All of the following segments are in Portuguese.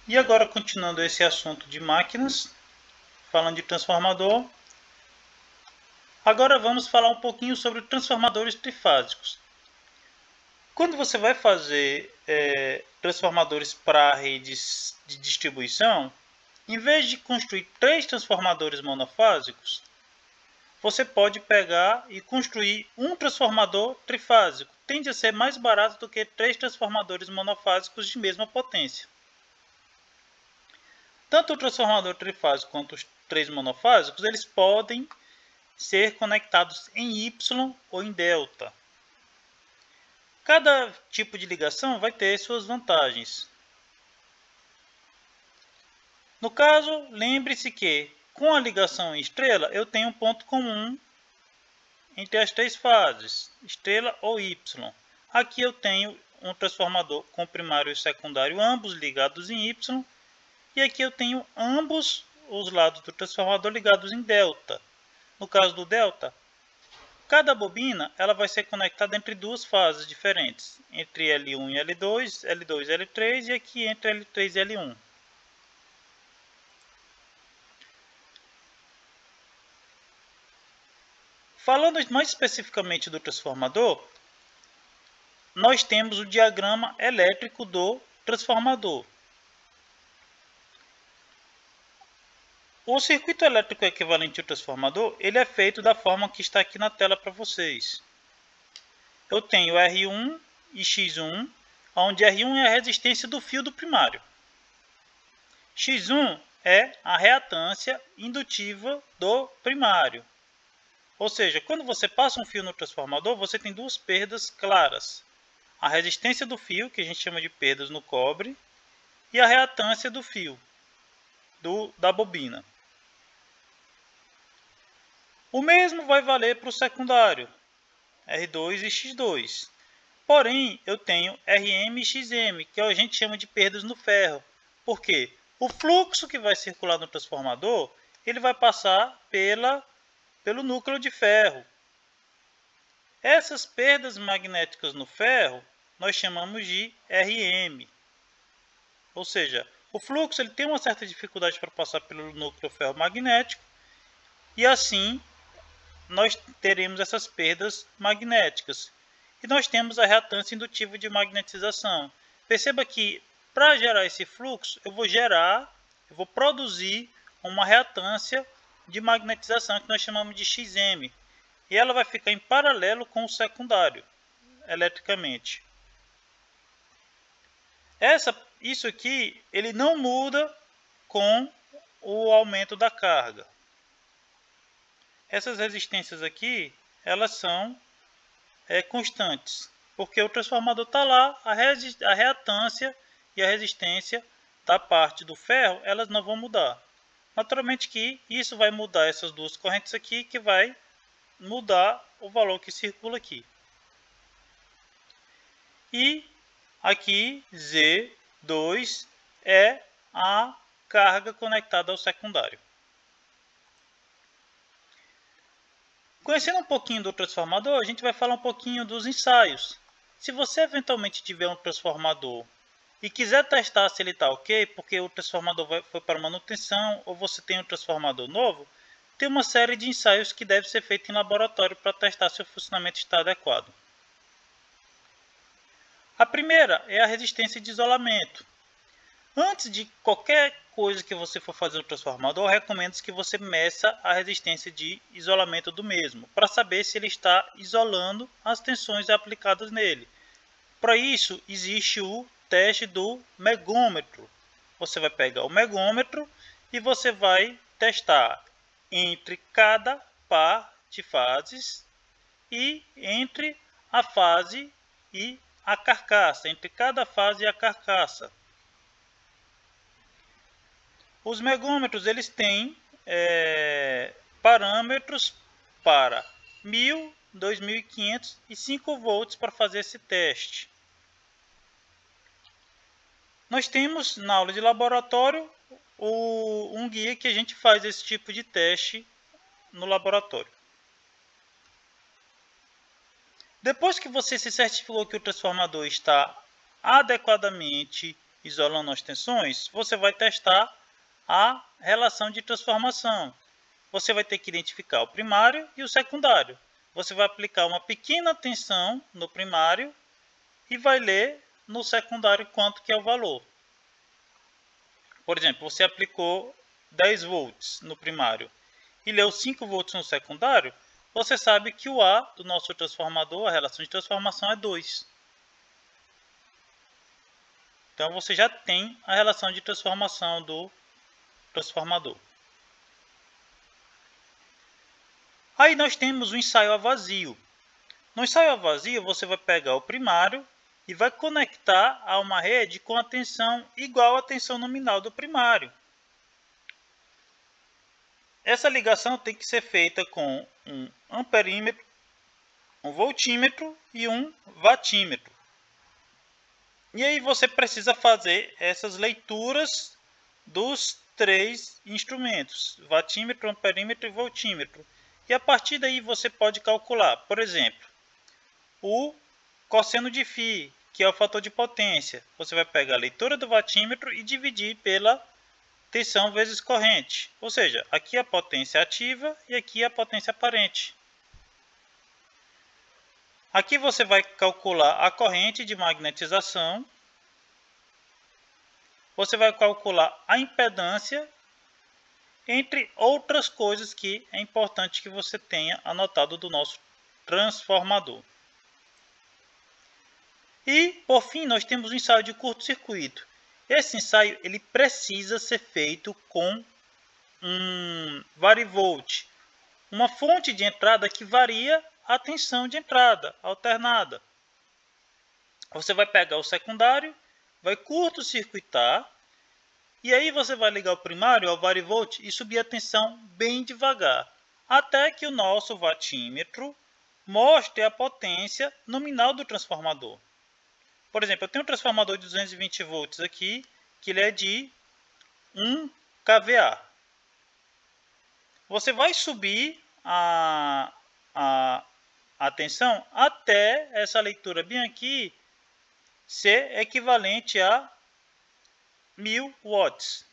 E agora, continuando esse assunto de máquinas, falando de transformador, agora vamos falar um pouquinho sobre transformadores trifásicos. Quando você vai fazer transformadores para redes de distribuição, em vez de construir 3 transformadores monofásicos, você pode pegar e construir um transformador trifásico. Tende a ser mais barato do que 3 transformadores monofásicos de mesma potência. Tanto o transformador trifásico quanto os 3 monofásicos, eles podem ser conectados em Y ou em delta. Cada tipo de ligação vai ter suas vantagens. No caso, lembre-se que com a ligação em estrela eu tenho um ponto comum entre as 3 fases, estrela ou Y. Aqui eu tenho um transformador com primário e secundário ambos ligados em Y, e aqui eu tenho ambos os lados do transformador ligados em delta. No caso do delta, cada bobina ela vai ser conectada entre duas fases diferentes, entre L1 e L2, L2 e L3, e aqui entre L3 e L1. Falando mais especificamente do transformador, nós temos o diagrama elétrico do transformador. O circuito elétrico equivalente ao transformador, ele é feito da forma que está aqui na tela para vocês. Eu tenho R1 e X1, onde R1 é a resistência do fio do primário. X1 é a reatância indutiva do primário. Ou seja, quando você passa um fio no transformador, você tem duas perdas claras. A resistência do fio, que a gente chama de perdas no cobre, e a reatância do fio, da bobina. O mesmo vai valer para o secundário, R2 e X2. Porém, eu tenho Rm e Xm, que a gente chama de perdas no ferro. Por quê? O fluxo que vai circular no transformador, ele vai passar pelo núcleo de ferro. Essas perdas magnéticas no ferro, nós chamamos de Rm. Ou seja, o fluxo ele tem uma certa dificuldade para passar pelo núcleo ferromagnético, e assim nós teremos essas perdas magnéticas. E nós temos a reatância indutiva de magnetização. Perceba que para gerar esse fluxo, eu vou produzir uma reatância de magnetização que nós chamamos de Xm. E ela vai ficar em paralelo com o secundário, eletricamente. Isso aqui ele não muda com o aumento da carga. Essas resistências aqui, elas são constantes, porque o transformador está lá, a reatância e a resistência da parte do ferro, elas não vão mudar. Naturalmente que isso vai mudar essas duas correntes aqui, que vai mudar o valor que circula aqui. E aqui Z2 é a carga conectada ao secundário. Conhecendo um pouquinho do transformador, a gente vai falar um pouquinho dos ensaios. Se você eventualmente tiver um transformador e quiser testar se ele está ok, porque o transformador foi para manutenção ou você tem um transformador novo, tem uma série de ensaios que deve ser feito em laboratório para testar se o funcionamento está adequado. A primeira é a resistência de isolamento. Antes de qualquer coisa que você for fazer no transformador, recomendo que você meça a resistência de isolamento do mesmo, para saber se ele está isolando as tensões aplicadas nele. Para isso, existe o teste do megômetro. Você vai pegar o megômetro e você vai testar entre cada par de fases e entre a fase e a carcaça, entre cada fase e a carcaça. Os megômetros eles têm parâmetros para 1000, 2500 e 5 volts para fazer esse teste. Nós temos na aula de laboratório um guia que a gente faz esse tipo de teste no laboratório. Depois que você se certificou que o transformador está adequadamente isolando as tensões, você vai testar a relação de transformação. Você vai ter que identificar o primário e o secundário. Você vai aplicar uma pequena tensão no primário e vai ler no secundário quanto que é o valor. Por exemplo, você aplicou 10 volts no primário e leu 5 volts no secundário, você sabe que o A do nosso transformador, a relação de transformação é 2. Então você já tem a relação de transformação do transformador. Aí nós temos o ensaio a vazio. No ensaio a vazio, você vai pegar o primário e vai conectar a uma rede com a tensão igual à tensão nominal do primário. Essa ligação tem que ser feita com um amperímetro, um voltímetro e um watímetro. E aí você precisa fazer essas leituras dos 3 instrumentos, watímetro, amperímetro e voltímetro. E a partir daí você pode calcular, por exemplo, o cosseno de φ, que é o fator de potência. Você vai pegar a leitura do watímetro e dividir pela tensão vezes corrente. Ou seja, aqui a potência ativa e aqui a potência aparente. Aqui você vai calcular a corrente de magnetização. Você vai calcular a impedância, entre outras coisas que é importante que você tenha anotado do nosso transformador. E, por fim, nós temos o ensaio de curto-circuito. Esse ensaio ele precisa ser feito com um varivolt, uma fonte de entrada que varia a tensão de entrada alternada. Você vai pegar o secundário, vai curto-circuitar, e aí você vai ligar o primário ao varivolt e subir a tensão bem devagar, até que o nosso watímetro mostre a potência nominal do transformador. Por exemplo, eu tenho um transformador de 220 volts aqui, que ele é de 1 kVA. Você vai subir a tensão até essa leitura bem aqui ser equivalente a 1000 watts.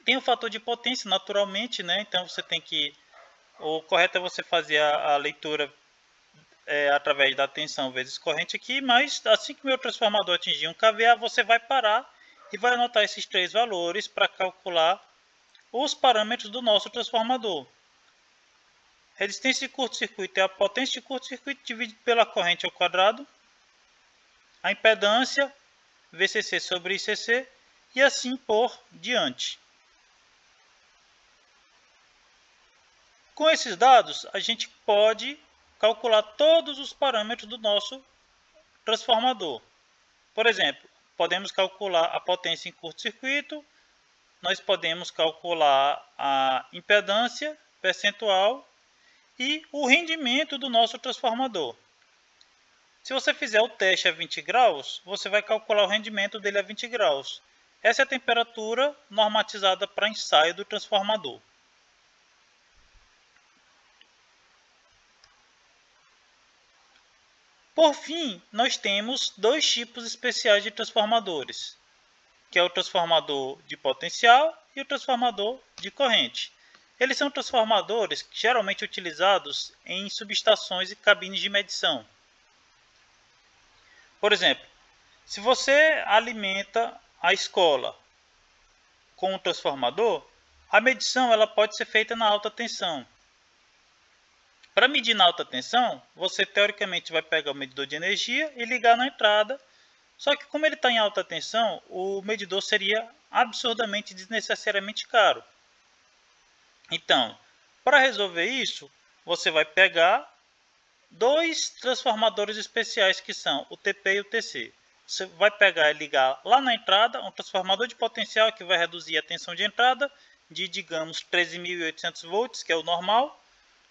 Tem o fator de potência naturalmente, né? Então você tem que... O correto é você fazer a leitura através da tensão vezes corrente aqui, mas assim que o meu transformador atingir 1 kVA, você vai parar e vai anotar esses 3 valores para calcular os parâmetros do nosso transformador. Resistência de curto-circuito é a potência de curto-circuito dividido pela corrente ao quadrado. A impedância, VCC sobre ICC, e assim por diante. Com esses dados, a gente pode calcular todos os parâmetros do nosso transformador. Por exemplo, podemos calcular a potência em curto-circuito, nós podemos calcular a impedância percentual e o rendimento do nosso transformador. Se você fizer o teste a 20 graus, você vai calcular o rendimento dele a 20 graus. Essa é a temperatura normatizada para ensaio do transformador. Por fim, nós temos 2 tipos especiais de transformadores, que é o transformador de potencial e o transformador de corrente. Eles são transformadores geralmente utilizados em subestações e cabines de medição. Por exemplo, se você alimenta a escola com um transformador, a medição ela pode ser feita na alta tensão. Para medir na alta tensão, você teoricamente vai pegar o medidor de energia e ligar na entrada, só que como ele está em alta tensão, o medidor seria absurdamente desnecessariamente caro. Então, para resolver isso, você vai pegar 2 transformadores especiais que são o TP e o TC. Você vai pegar e ligar lá na entrada um transformador de potencial que vai reduzir a tensão de entrada de, digamos, 13.800 volts, que é o normal,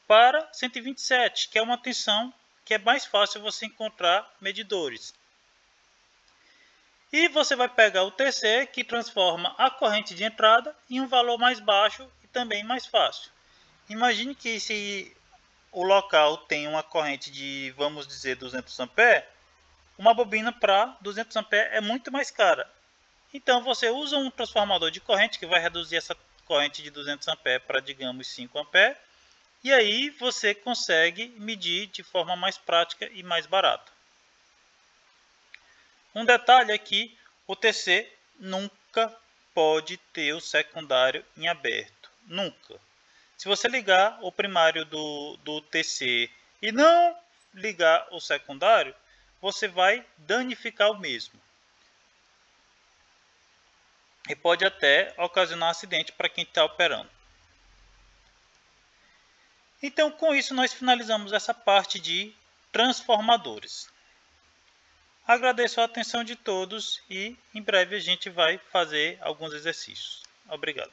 para 127, que é uma tensão que é mais fácil você encontrar medidores. E você vai pegar o TC, que transforma a corrente de entrada em um valor mais baixo e também mais fácil. Imagine que se o local tem uma corrente de, vamos dizer, 200 A, uma bobina para 200 A é muito mais cara. Então você usa um transformador de corrente que vai reduzir essa corrente de 200 A para, digamos, 5 A. E aí você consegue medir de forma mais prática e mais barata. Um detalhe é que o TC nunca pode ter o secundário em aberto. Nunca. Se você ligar o primário do TC e não ligar o secundário, você vai danificar o mesmo. E pode até ocasionar acidente para quem está operando. Então, com isso, nós finalizamos essa parte de transformadores. Agradeço a atenção de todos e em breve a gente vai fazer alguns exercícios. Obrigado.